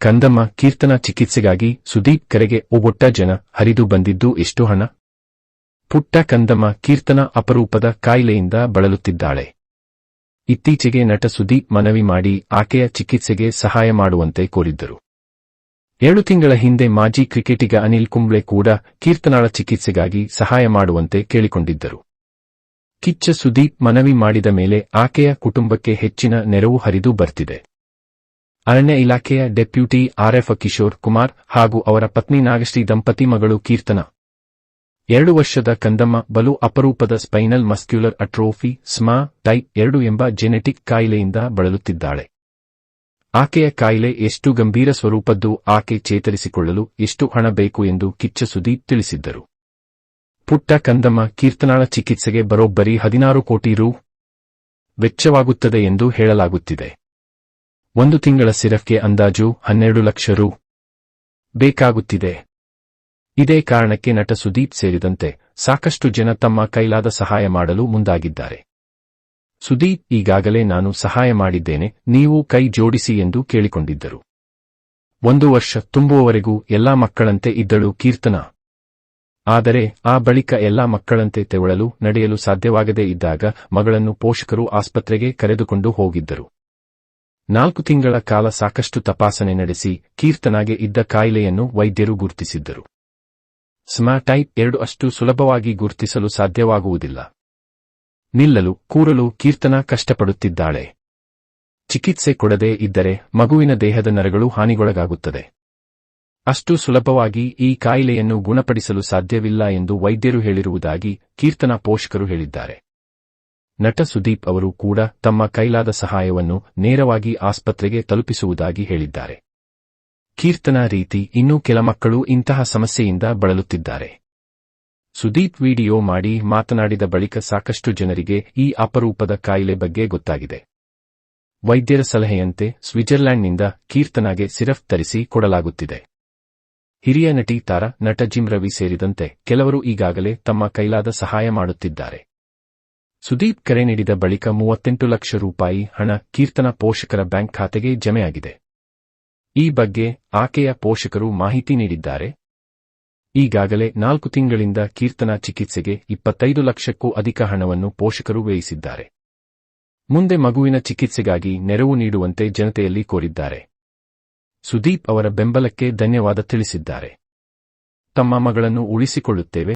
ಕಂದಮ್ಮ ಕೀರ್ತನಾ ಚಿಕಿತ್ಸೆಗಾಗಿ ಸುದೀಪ್ ಕರೆಗೆ ಒಗೊಟ್ಟ ಜನ ಹರಿದು ಬಂದಿದ್ದು ಎಷ್ಟು ಹಣ? ಪುಟ್ಟ ಕಂದಮ್ಮ ಕೀರ್ತನಾ ಅಪರೂಪದ ಕಾಯಿಲೆಯಿಂದ ಬಳಲುತ್ತಿದ್ದಾಳೆ. ಇತ್ತೀಚೆಗೆ ನಟ ಸುದೀಪ್ ಮನವಿ ಮಾಡಿ ಆಕೆಯ ಚಿಕಿತ್ಸೆಗೆ ಸಹಾಯ ಮಾಡುವಂತೆ ಕೋರಿದ್ದರು. 7 ತಿಂಗಳ ಹಿಂದೆ ಮಾಜಿ ಕ್ರಿಕೆಟಿಗ ಅನಿಲ್ ಕುಂಬ್ಳೆ ಕೂಡ ಕೀರ್ತನಾಳ ಚಿಕಿತ್ಸೆಗಾಗಿ ಸಹಾಯ ಮಾಡುವಂತೆ ಕೇಳಿಕೊಂಡಿದ್ದರು. ಕಿಚ್ಚ ಸುದೀಪ್ ಮನವಿ ಮಾಡಿದ ಮೇಲೆ ಆಕೆಯ ಕುಟುಂಬಕ್ಕೆ ಹೆಚ್ಚಿನ ನೆರವು ಹರಿದು ಬರ್ತಿದೆ. ಅರಣ್ಯ ಇಲಾಖೆಯ ಡೆಪ್ಯೂಟಿ ಆರ್ಎಫ್ ಕಿಶೋರ್ ಕುಮಾರ್ ಹಾಗೂ ಅವರ ಪತ್ನಿ ನಾಗಶ್ರೀ ದಂಪತಿ ಮಗಳು ಕೀರ್ತನಾ 2 ವರ್ಷದ ಕಂದಮ್ಮ ಬಲು ಅಪರೂಪದ spinal muscular atrophy SMA type 2 ಎಂಬ ಜೆನೆಟಿಕ್ ಕಾಯಿಲೆಯಿಂದ ಬಳಲುತ್ತಿದ್ದಾಳೆ. ಆಕೆಯ ಕಾಯಿಲೆ ಎಷ್ಟು ಗಂಭೀರ ಸ್ವರೂಪದ್ದು, ಆಕೆ ಚೇತರಿಸಿಕೊಳ್ಳಲು ಎಷ್ಟು ಹಣ ಬೇಕು ಎಂದು ಕಿಚ್ಚ ಸುದೀಪ್ ತಿಳಿಸಿದ್ದರು. ಪುಟ್ಟ ಕಂದಮ್ಮ ಕೀರ್ತನಾಳ ಚಿಕಿತ್ಸೆಗೆ ಬರೋಬ್ಬರಿ 16 ಕೋಟಿ ರೂ. ವೆಚ್ಚವಾಗುತ್ತದೆ ಎಂದು ಹೇಳಲಾಗುತ್ತಿದೆ. 1 ತಿಂಗಳ ಸಿರಫ್ಗೆ ಅಂದಾಜು 12 ಲಕ್ಷ ರೂ. ಬೇಕಾಗುತ್ತಿದೆ. ಇದೇ ಕಾರಣಕ್ಕೆ ನಟ ಸುದೀಪ್ ಸೇರಿದಂತೆ ಸಾಕಷ್ಟು ಜನ ತಮ್ಮ ಕೈಲಾದ ಸಹಾಯ ಮಾಡಲು ಮುಂದಾಗಿದ್ದಾರೆ. ಸುದೀಪ್ ಈಗಾಗಲೇ ನಾನು ಸಹಾಯ ಮಾಡಿದ್ದೇನೆ, ನೀವು ಕೈ ಜೋಡಿಸಿ ಎಂದು ಕೇಳಿಕೊಂಡಿದ್ದರು. 1 ವರ್ಷ ತುಂಬುವವರೆಗೂ ಎಲ್ಲಾ ಮಕ್ಕಳಂತೆ ಇದ್ದಳು ಕೀರ್ತನಾ. ಆದರೆ ಆ ಬಳಿಕ ಎಲ್ಲಾ ಮಕ್ಕಳಂತೆ ತೆವಳಲು ನಡೆಯಲು ಸಾಧ್ಯವಾಗದೇ ಇದ್ದಾಗ ಮಗಳನ್ನು ಪೋಷಕರು ಆಸ್ಪತ್ರೆಗೆ ಕರೆದುಕೊಂಡು ಹೋಗಿದ್ದರು. 4 ತಿಂಗಳ ಕಾಲ ಸಾಕಷ್ಟು ತಪಾಸಣೆ ನಡೆಸಿ ಕೀರ್ತನಾಗೆ ಇದ್ದ ಕಾಯಿಲೆಯನ್ನು ವೈದ್ಯರು ಗುರುತಿಸಿದ್ದರು. SMA ಟೈಪ್ 2 ಅಷ್ಟು ಸುಲಭವಾಗಿ ಗುರುತಿಸಲು ಸಾಧ್ಯವಾಗುವುದಿಲ್ಲ. ನಿಲ್ಲಲು ಕೂರಲು ಕೀರ್ತನಾ ಕಷ್ಟಪಡುತ್ತಿದ್ದಾಳೆ. ಚಿಕಿತ್ಸೆ ಕೊಡದೇ ಇದ್ದರೆ ಮಗುವಿನ ದೇಹದ ನರಗಳು ಹಾನಿಗೊಳಗಾಗುತ್ತದೆ. ಅಷ್ಟು ಸುಲಭವಾಗಿ ಈ ಕಾಯಿಲೆಯನ್ನು ಗುಣಪಡಿಸಲು ಸಾಧ್ಯವಿಲ್ಲ ಎಂದು ವೈದ್ಯರು ಹೇಳಿರುವುದಾಗಿ ಕೀರ್ತನಾ ಪೋಷಕರು ಹೇಳಿದ್ದಾರೆ. ನಟ ಸುದೀಪ್ ಅವರು ಕೂಡ ತಮ್ಮ ಕೈಲಾದ ಸಹಾಯವನ್ನು ನೇರವಾಗಿ ಆಸ್ಪತ್ರೆಗೆ ತಲುಪಿಸುವುದಾಗಿ ಹೇಳಿದ್ದಾರೆ. ಕೀರ್ತನಾ ರೀತಿ ಇನ್ನೂ ಕೆಲ ಮಕ್ಕಳು ಇಂತಹ ಸಮಸ್ಯೆಯಿಂದ ಬಳಲುತ್ತಿದ್ದಾರೆ. ಸುದೀಪ್ ವಿಡಿಯೋ ಮಾಡಿ ಮಾತನಾಡಿದ ಬಳಿಕ ಸಾಕಷ್ಟು ಜನರಿಗೆ ಈ ಅಪರೂಪದ ಕಾಯಿಲೆ ಬಗ್ಗೆ ಗೊತ್ತಾಗಿದೆ. ವೈದ್ಯರ ಸಲಹೆಯಂತೆ ಸ್ವಿಟ್ಜರ್ಲ್ಯಾಂಡ್ನಿಂದ ಕೀರ್ತನಾಗೆ ಸಿರಫ್ ತರಿಸಿ ಕೊಡಲಾಗುತ್ತಿದೆ. ಹಿರಿಯ ನಟಿ ತಾರಾ, ನಟ ಜಿಮ್ ರವಿ ಸೇರಿದಂತೆ ಕೆಲವರು ಈಗಾಗಲೇ ತಮ್ಮ ಕೈಲಾದ ಸಹಾಯ ಮಾಡುತ್ತಿದ್ದಾರೆ. ಸುದೀಪ್ ಕರೆ ನೀಡಿದ ಬಳಿಕ 38 ಲಕ್ಷ ರೂಪಾಯಿ ಹಣ ಕೀರ್ತನಾ ಪೋಷಕರ ಬ್ಯಾಂಕ್ ಖಾತೆಗೆ ಜಮೆಯಾಗಿದೆ. ಈ ಬಗ್ಗೆ ಆಕೆಯ ಪೋಷಕರು ಮಾಹಿತಿ ನೀಡಿದ್ದಾರೆ. ಈಗಾಗಲೇ 4 ತಿಂಗಳಿಂದ ಕೀರ್ತನಾ ಚಿಕಿತ್ಸೆಗೆ 25 ಲಕ್ಷಕ್ಕೂ ಅಧಿಕ ಹಣವನ್ನು ಪೋಷಕರು ವ್ಯಯಿಸಿದ್ದಾರೆ. ಮುಂದೆ ಮಗುವಿನ ಚಿಕಿತ್ಸೆಗಾಗಿ ನೆರವು ನೀಡುವಂತೆ ಜನತೆಯಲ್ಲಿ ಕೋರಿದ್ದಾರೆ. ಸುದೀಪ್ ಅವರ ಬೆಂಬಲಕ್ಕೆ ಧನ್ಯವಾದ ತಿಳಿಸಿದ್ದಾರೆ. ತಮ್ಮ ಮಗಳನ್ನು ಉಳಿಸಿಕೊಳ್ಳುತ್ತೇವೆ.